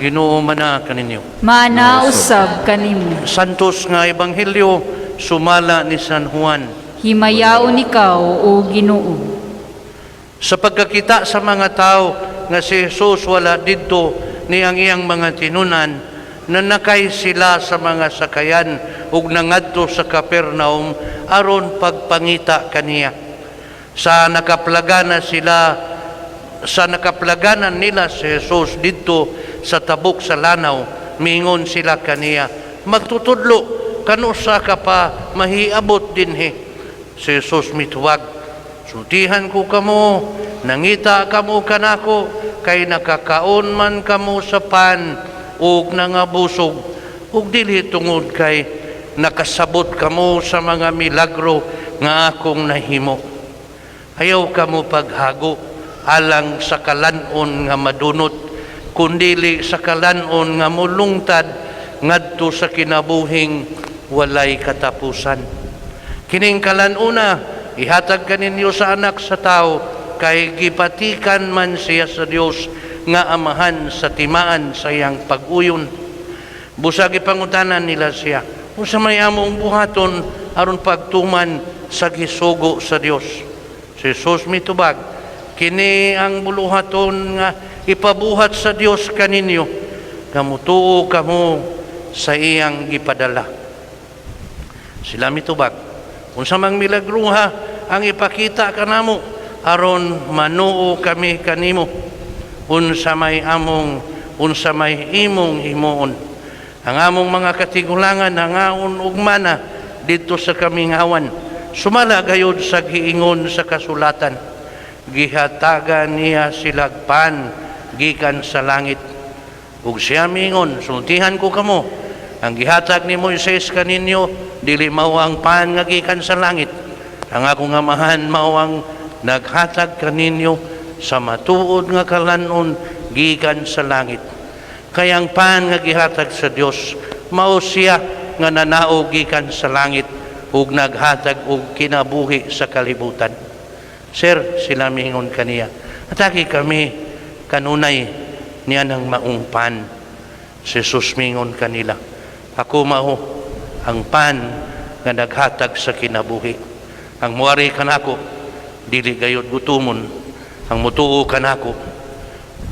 Ginoo mana kaninyo. Mana usab kanimo. Santos nga ebanghelyo sumala ni San Juan. Himayaon ikaw o Ginoo. Sa pagkakita sa mga tao nga si Jesus wala didto ni ang iyang mga tinunan, nanakay sila sa mga sakayan ug nangadto sa Capernaum aron pagpangita kaniya. Sa nakaplaganan nila si Jesus didto sa tabok sa lanaw, mingon sila kaniya, magtutudlo, kanusa ka pa mahiabot dinhi. Si Jesus mituwag, sultihan ko kamo, nangita kamo kanako, kay nakakaon man kamo sa pan, ug nangabusog, ug dili tungod kay nakasabot kamo sa mga milagro nga akong nahimo. Ayaw kamo paghago, alang sa kalanon nga madunot, kundili sa kalanon nga mulungtad ngadto sa kinabuhing walay katapusan. Kining kalanuna ihatag kaninyo sa anak sa tao, kay gipatikan man siya sa Dios nga amahan sa timaan sa iyang pag-uyon. Busag ipangutanan nila siya, unsa may among buhaton aron pagtuman sa gisugo sa Dios. Si Jesus mitubag, kini ang buluhaton nga ipabuhat sa Dios kaninyo, kamutuo kamo sa iyang gipadala. Sila mitubag, unsa mang milagruha ang ipakita kanamo aron manuo kami kanimo, unsa may imong himuon. Ang among mga katigulangan nangaon ug mana dito sa kamingawan, sumala gayud sa giingon sa kasulatan, gihatagan niya silagpan gikan sa langit. Ug siya mingon, sultihan ko kamo, ang gihatag ni Moises kaninyo dili mao ang pan nga gikan sa langit, ang akong amahan mao ang naghatag kaninyo sa matuod nga kalanon gikan sa langit. Kaya ang pan nga gihatag sa Dios mao siya nga nanao gikan sa langit ug naghatag og kinabuhi sa kalibutan. Sir, sila miingon kaniya, ataki kami kanunay niya ng maong pan. Si Jesus mingon kanila, ako mao ang pan nga naghatag sa kinabuhi. Ang muari kanako dili gayud gutumon, ang mutuo kanako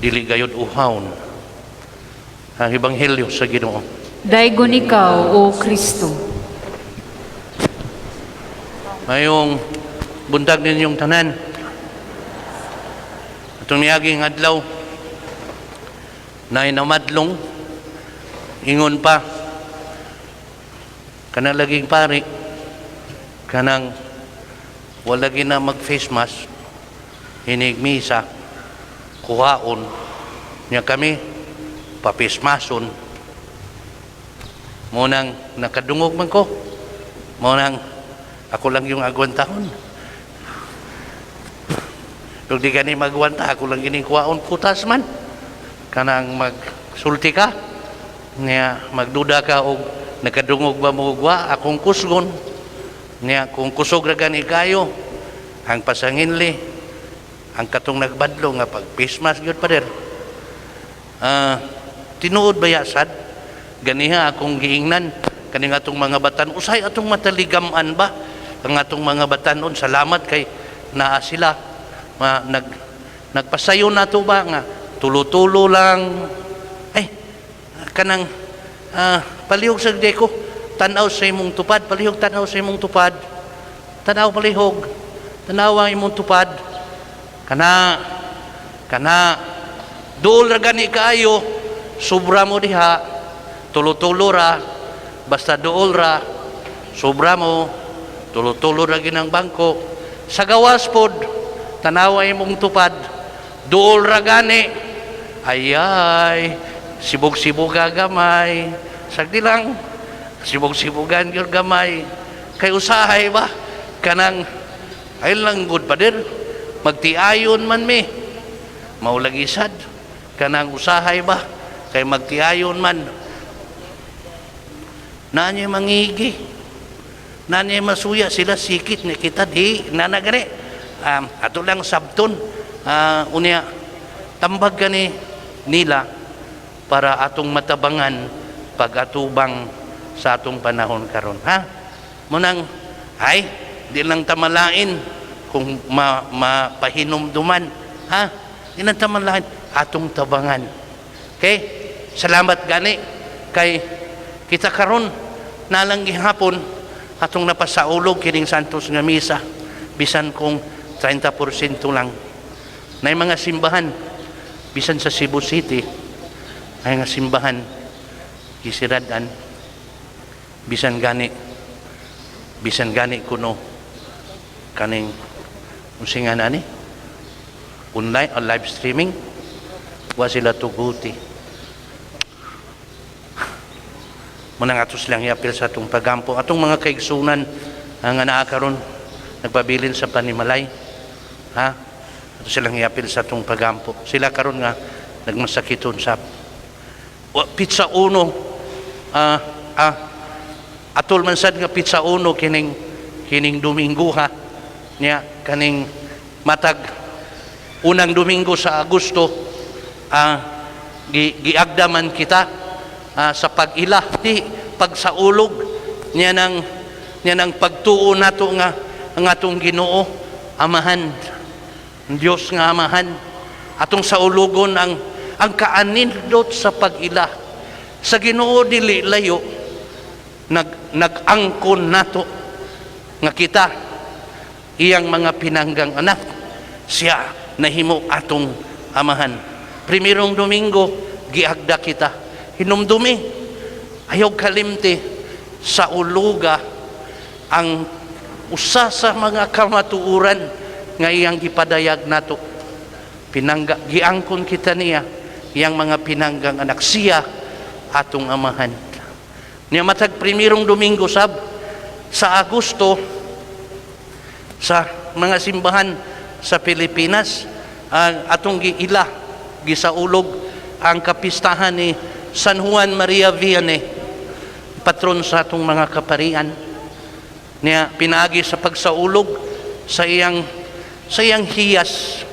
dili gayud uhawon. Ang ebanghelyo sa Ginoo. Daygon ikaw o Kristo. Mayong buntag ninyong tanan. Itong niyaging adlaw na inamadlong, ingon pa, kanang laging pari, kanang wala na mag-face mask, hinigmisa, kuhaon, niya kami, papismason, munang nakadungog man ko, munang ako lang yung agwantahon. Kung di ka ni magwanta, ako lang ginikuhaon kutas man. Kanang magsulti ka, niya magduda ka o nakadungog ba mo gwa, akong kusgon. Niya kung kusog ra gani kayo, ang pasanginli, ang katong nagbadlo nga pag pismas gyud pa der. Tinuod ba yasad? Ganiha akong giingnan kaning atong mga batan, usay atong mataligaman ba? Ang atong mga batanon, salamat kay naa sila. Nagpasayo na to ba nga tulo-tulo lang. Ay, kanang palihog sa deko, tanaw sa imong tupad, palihog tanaw sa imong tupad. Tanaw palihog, tanaw ang imong tupad. Kana duol ra gani kaayo, sobra mo diha, tulo-tulo ra, basta duol ra, sobra mo, tulo-tulo ra ginang bangko. Sa gawas pod, tanawa imong tupad, duol ra gani, ayay, sibog-siboga gamay, sagdi lang, sibog-sibogan gyud gamay, kay usahay ba, kanang, ay lang good pa din, magtiayon man mi, maulagisad, kanang usahay ba, kay magtiayon man, nanya mangigi, nanya masuya sila sikit ni kita di nanagani ato lang sabton unya tambag gani nila para atong matabangan pag-atubang sa atong panahon karon, ha? Munang ay di lang tamalain kung mapahinumduman, ha? Di lang tamalain atong tabangan. Okay? Salamat gani kay kita karon nalang gihapon atong napasaulog kining santos nga misa bisan kung 30% lang. Nay mga simbahan bisan sa Cebu City ay nga simbahan gisiradan bisan gani kuno kaning unsinga na ni online o live streaming wa sila tuguti. Muna nga ito silang iapil sa atong pagampo. Atong mga kaigsunan nga naakaron, nagpabilin sa panimalay. Ha? Ito silang iapil sa atong pagampo. Sila karon nga nagmasakiton sa pizza uno. Atol man sad nga pizza uno kining Domingo, ha? Niya, kaning matag unang Domingo sa Agosto, giagdaman kita sa pag-ila, di pagsaulog niya ng pagtuo nato nga ang atong Ginoo amahan, Dios nga amahan, atong saulugon ang kaanindot sa pag-ila sa Ginoo dili layo nag-angkon nato nga kita iyang mga pinanggang anak, siya nahimo atong amahan. Primerong Domingo giagda kita, hinumdumi, ayaw kalimti sa uluga ang usa sa mga kamatuuran nga iyang gipadayag nato. Giangkon kita niya, iyang mga pinanggang anak, siya atong amahan. Niya matag primerong Domingo sa Agosto sa mga simbahan sa Pilipinas, atong giila, gisaulog ang kapistahan ni San Juan Maria Vianney, patron sa atong mga kaparian. Niya pinaagi sa pagsaulog sa iyang hiyas,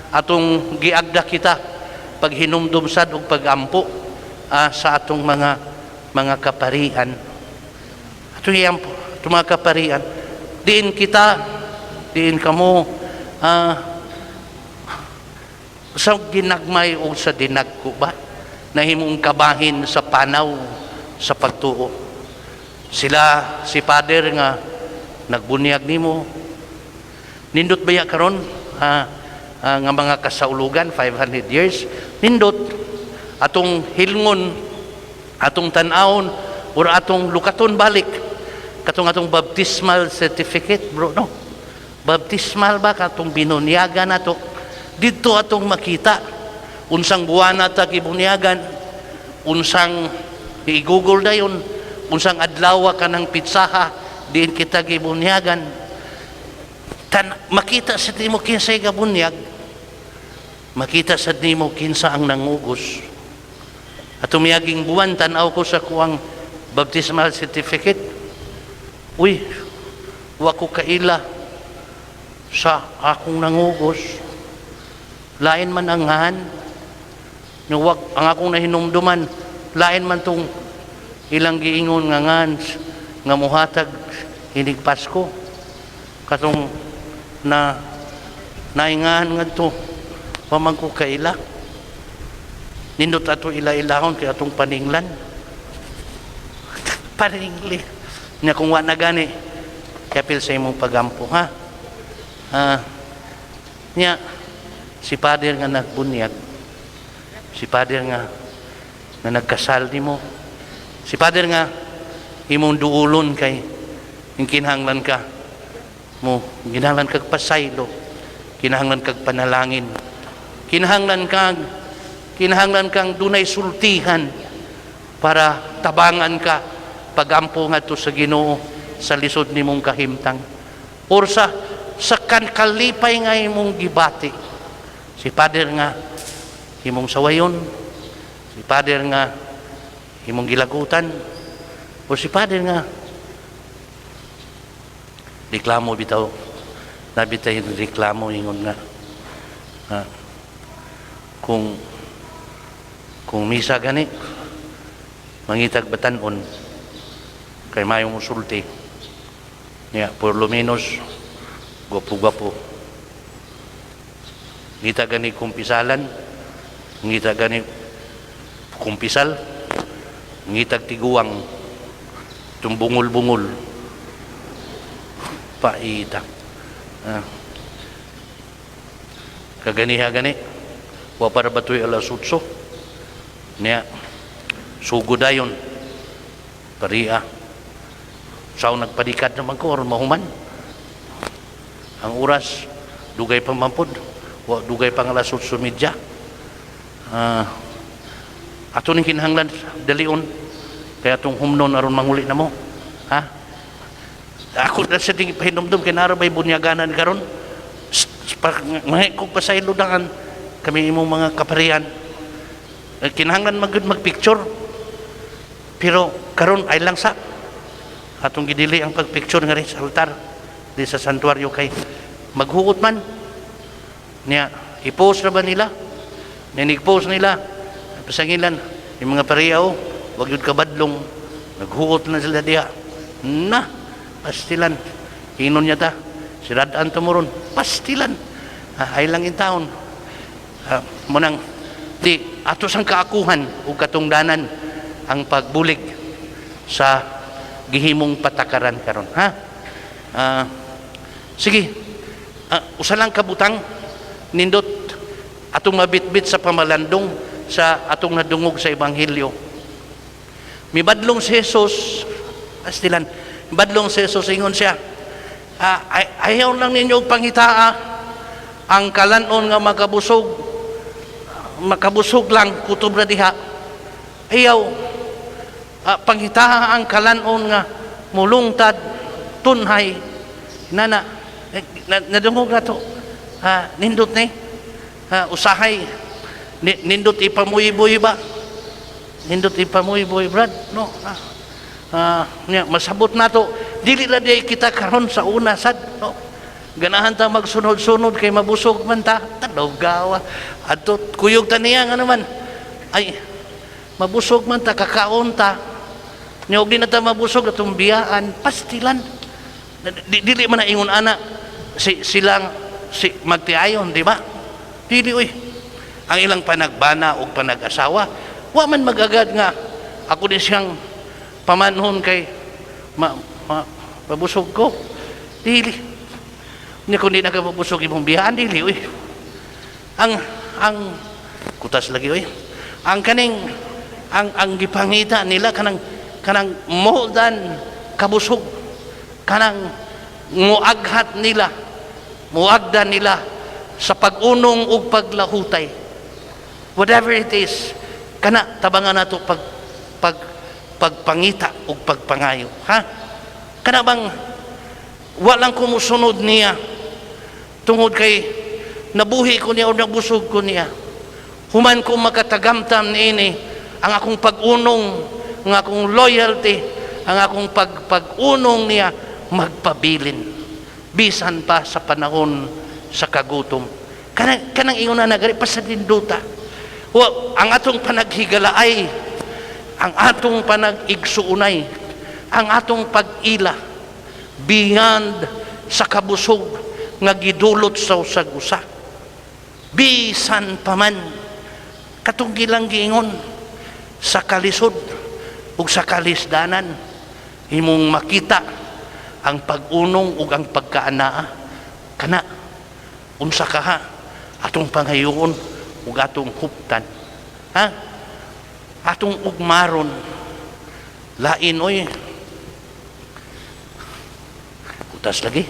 atong giagda kita paghinumdum sad og pagampo sa atong mga kaparian. Atong iyampo atong mga kaparian, diin kamo sa ginagmay o sa dinagko ba nahimong kabahin sa panaw sa pagtuo. Si Father nga nagbunyag nimo, nindot baya karon nga mga kasaulugan 500 years, nindot atong hilngon, atong tan-awon or atong lukaton balik katong atong baptismal certificate, bro, no? Baptismal ba katong binunyaga nato dito atong makita unsang buwana ta gibunyagan, unsang i-google dayon, unsang adlaw ka ng pitsaha diin kita gibunyagan. Makita sa nimo kinsay gabunyag, makita sa nimo kinsa ang nangugos. At umiyaging buwan tan-aw ko sa kuwang baptismal certificate, uy, wa ko kaila sa akong nangugos, lain man ang ngahan, wag ang akong nahinumduman, lain man tong ilang giingon nga ngan nga muhatag hinig Pasko katong naingahan nga to pamang ko kaila, nindot ato ila-ilahon kay atong paninglan paningli niya kung wa na gani kapil sa imong pagampo, ha? Niya si Father nga nagbunyag, si Father nga nagkasal nimo, si Father nga imong duulon kay kinahanglan ka mo, kinahanglan kag pasaylo, kinahanglan kag panalangin, kinahanglan kang dunay sultihan para tabangan ka pagampo ngadto sa Ginoo sa lisod nimong kahimtang or sa kalipay nga imong gibati. Si Father nga imong sawayon, si Father nga imong gilagutan, o si Father nga reklamo bitaw, nabitay reklamo ingon nga kung Kung misa gani, mangitag batanon, kay mayong musulti. Niya, por lo menos, gwapo-gwapo. Ngita gani kumpisalan, ngita gani kumpisal, ngitag tiguang, tumbungol-bungol, paita. Kaganiha gani, wapara batoy alas 8, niya, sugodayon, paria, sao nagpadikad naman ko, oron mahuman. Ang oras, dugay pa mampod, dugay pang alas 8:30. Ato ning kinahanglan dalion, kaya itong humnon aron manguli na mo. Ha? Ako na sa ting pahinumdum, kinarabay bunyaganan karon. Mahikog pa sa iludangan, kami imong mga kaparian. Kinahanglan magpicture. Pero karon ay lang sa atong gidili ang pagpicture nga rin sa altar di sa santuaryo kay maghuot man niya i-post na ba nila? Ninig-post nila pasangilan yung mga pariyaw, wag yun kabadlong naghuot na sila diha na pastilan hinon niya ta siradaan tumuron pastilan ay lang in taon munang di ato sang kaakuhan o katungdanan ang pagbulig sa gihimong patakaran karon ha. Sige, usa lang kabutang nindot atong mabitbit sa pamalandong sa atong nadungog sa ebanghelyo. Mibadlong si Jesus pastilan, mibadlong si Jesus ingon siya, ayaw lang ninyo panghitaa ang kalanon nga makabusog lang kutob ra diha. Ayaw panghitaa ang kalanon nga mulungtad tunhay nana nadungog na to nindot ni usahay nindot ipamuy-buy ba nindot ipamuy-buy brad no masabot na to dili na di kita karon sa una sad no ganahan ta magsunod-sunod kay mabusog man ta tanaw gawa adto kuyog ta niya nga naman ay mabusog man ta kakaon ta nya og di na ta mabusog atong biyaan pastilan dili man na ingon ana silang magtiayon di ba dili oy ang ilang panagbana o panag-asawa wa man magagad nga ako din siyang pamanhon kay mabusog ko dili niya kung di nakapabusog imong biyaan dili oy ang kutas lagi oy ang kaning ang gipangita nila kanang more than kabusog kanang muaghat nila muagdan nila sa pagunong ug paglahutay whatever it is kana tabangan nato pagpangita ug pagpangayo ha kana bang walang kumusunod niya tungod kay nabuhi ko niya o nabusog ko niya human ko makatagamtam niini ang akong pagunong ang akong loyalty ang akong pag-unong niya magpabilin bisan pa sa panahon sa kagutom kanang ingon na nagari pa sa dinduta ang atong panaghigalaay ang atong panag-igsuunay ang atong pag-ila beyond sa kabusog nga gidulot sa usag-usa bisan pa man katong gilang giingon sa kalisod ug sa kalisdanan imong makita ang pag-unong ug ang pagkaanaa kana unsa ka ha atong pangayoon ug atong huptan ha atong ugmaron lain oy kutas lagi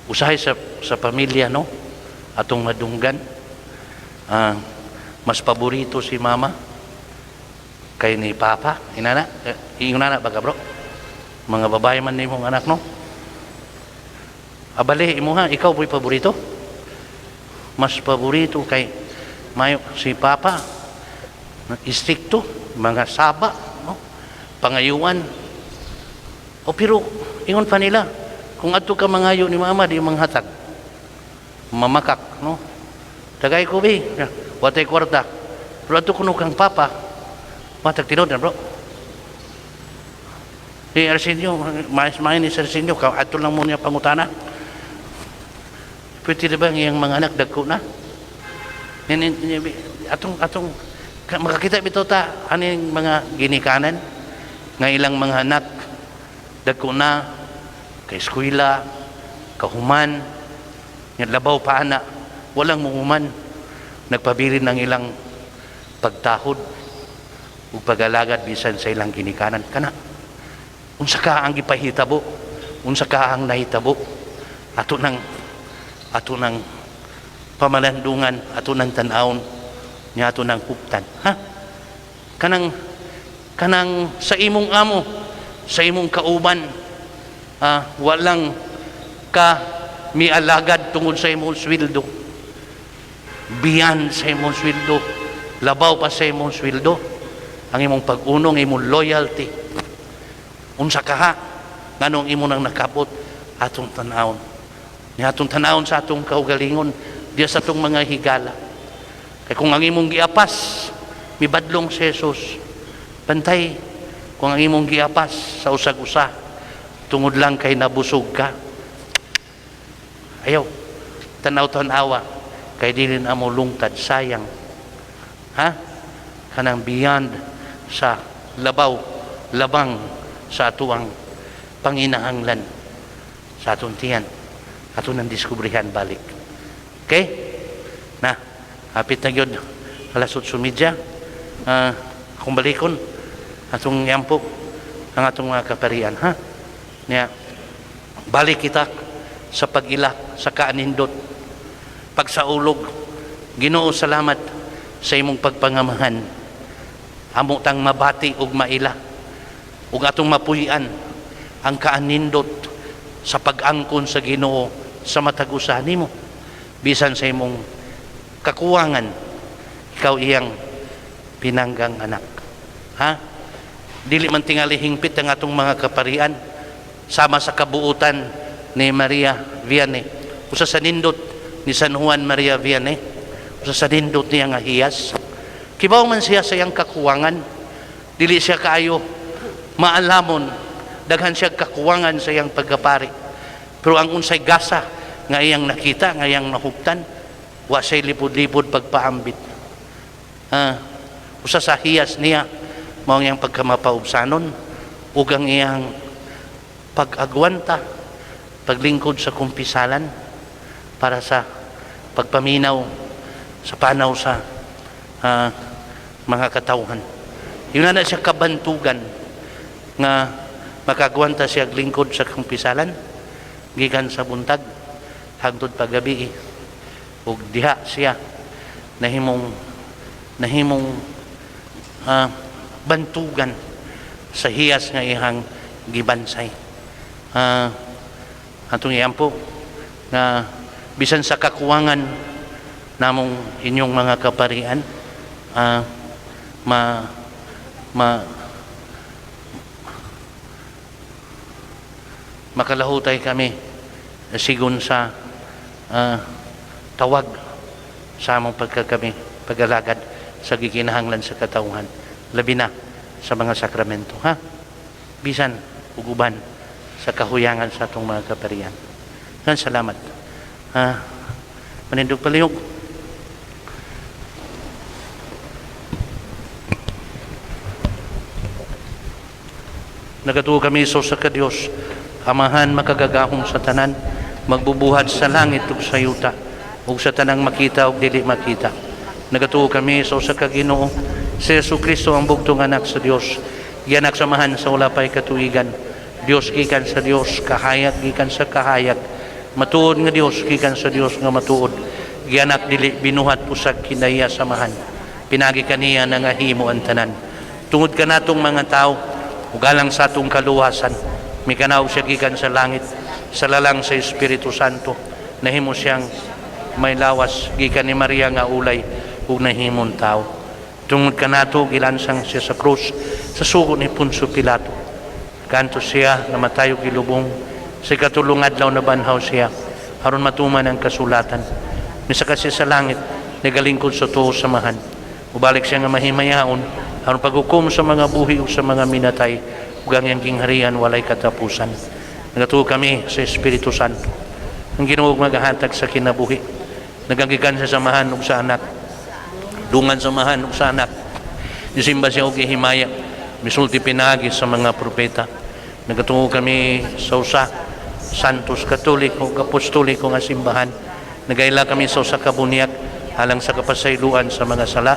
usahay sa pamilya no atong madunggan mas paborito si mama kay ni papa inana baga bro mga babae man nimong anak no abali imo ha ikaw po'y paborito mas paborito kay mayo si papa istrikto mga saba no pangayuan O pero ingon pa nila, kung ato ka mangayo ni mama di manghatag. Mamakak, no? Tagay ko bi, watay kwarta. Pero ato kuno kang papa, matag tinod na bro. Si Arsenio, main ni Arsenio, ato lang mo niya pangutana. Pwede ba ngayang mga anak dagko na? Atong makakita bitaw ta aning mga ginikanan nga ilang mga anak dagko na kay eskwela, kahuman, nga labaw pa ana, walang muhuman, nagpabilin ng ilang pagtahod ug pagalagad bisan sa ilang ginikanan kana. Unsa ka ang gipahitabo, unsa ka ang nahitabo ato nang pamalandungan, ato nang tan-awon nya ato nang huptan, ha? Kanang sa imong amo, sa imong kauban, walang ka mialagad tungod sa imong sweldo, biyan sa imong sweldo, labaw pa sa imong sweldo ang imong pag-unong, imong loyalty. Unsa ka ha nganong imo nang nakabot atong tan-awon, ni atong tan-awon sa atong kaugalingon diya sa atong mga higala. Kay kung ang imong giapas mibadlong si Jesus, bantay kung ang imong giapas sa usag-usa tungod lang kay nabusog ka, ayaw tanaw-tanawa kay dili na mo lungtad, sayang, ha? Kanang beyond sa labang sa atuang panginahanglan sa atong tiyan, ato nang diskubrihan balik. Okay? Na, hapit na yun alas 8:30, akong balikon atong yampo ang atong mga kaparian, ha? Niya, balik kita sa pag-ila, sa kaanindot, pagsaulog. Ginoo, salamat sa imong pagpangamahan, amo tang mabati ug maila ug atong mapuy-an ang kaanindot sa pag-angkon sa Ginoo sa matag usa nimo. Bisan sa imong kakuwangan, ikaw iyang pinanggang anak, ha? Dili man tingali hingpit ang atong mga kaparian sama sa kabuutan ni Maria Vianney, usa sa nindot ni San Juan Maria Vianney, usa sa nindot niya nga hiyas. Kibaw man siya sa iyang kakuwangan, dili siya kaayo maalamon, daghan siya kakuwangan sa iyang pagkapari, pero ang unsay gasa nga iyang nakita, nga iyang nahuptan, wa say lipod-lipod pagpaambit. Usa sa hiyas niya mao iyang pagkamapaubsanon ug ang iyang pag-agwanta, paglingkod sa kumpisalan para sa pagpaminaw sa panaw sa mga katawhan. Yun na siya kabantugan nga makagwanta siya lingkod sa kumpisalan gikan sa buntag hangtod paggabi, ug diha siya nahimong bantugan sa hiyas nga ihang gibansay. Atong iyampo na bisan sa kakuwangan namong inyong mga kaparian, makalahutay kami sigon sa tawag sa among pag-alagad sa gikinahanglan sa katawhan, labi na sa mga sakramento, ha? Bisan uguban sa kahuyangan sa atong mga kaparian. Salamat. Manindog palihog. Nagatuo kami sa Diyos, Amahan makagagahong sa tanan, magbubuhat sa langit ug sa yuta, ug sa tanang makita ug dili makita. Nagatuo kami sa Ginoo, si Jesucristo ang bugtong anak sa Dios, gianak samahan sa wala pay katuigan, Dios gikan sa Dios, kahayag gikan sa kahayag, matuod nga Dios gikan sa Dios nga matuod, gianak dili binuhat usag kinaya samahan, pinagi kaniya na nga himo ang tanan. Tungod kanatong mga tao, ugalang sa atong kaluwasan, mikanaw siya gikan sa langit, sa lalang sa Espiritu Santo, nahimo siyang may lawas gikan ni Maria nga ulay ug nahimong tao. Tungod kanato gilansang siya sa krus sa sugo ni Poncio Pilato. kanto siya na matayo gilubong sa katulong adlaw na banhaw siya aron matuman ang kasulatan misa kasi sa langit nagalingkod sa tuo samahan ubalik siya nga mahimayaon aron paghukom sa mga buhi ug sa mga minatay ug ang iyang kingharian walay katapusan. Nagatuo kami sa Espiritu Santo ang Ginoo magahatag sa kinabuhi nagagikan sa samahan ug sa anak dungan samahan ug sa anak isimba siya og gihimaya misulti pinagi sa mga propeta. Nagatuo kami sa usa Santos Katoliko ug Apostoliko nga simbahan. Nagaila kami sa usa ka bunyag alang sa kapasayloan sa mga sala.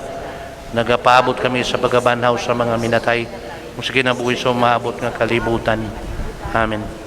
Nagapaabot kami sa pagabanhaw sa mga minatay ug sa kinabuhi sa maabot nga kalibutan. Amen.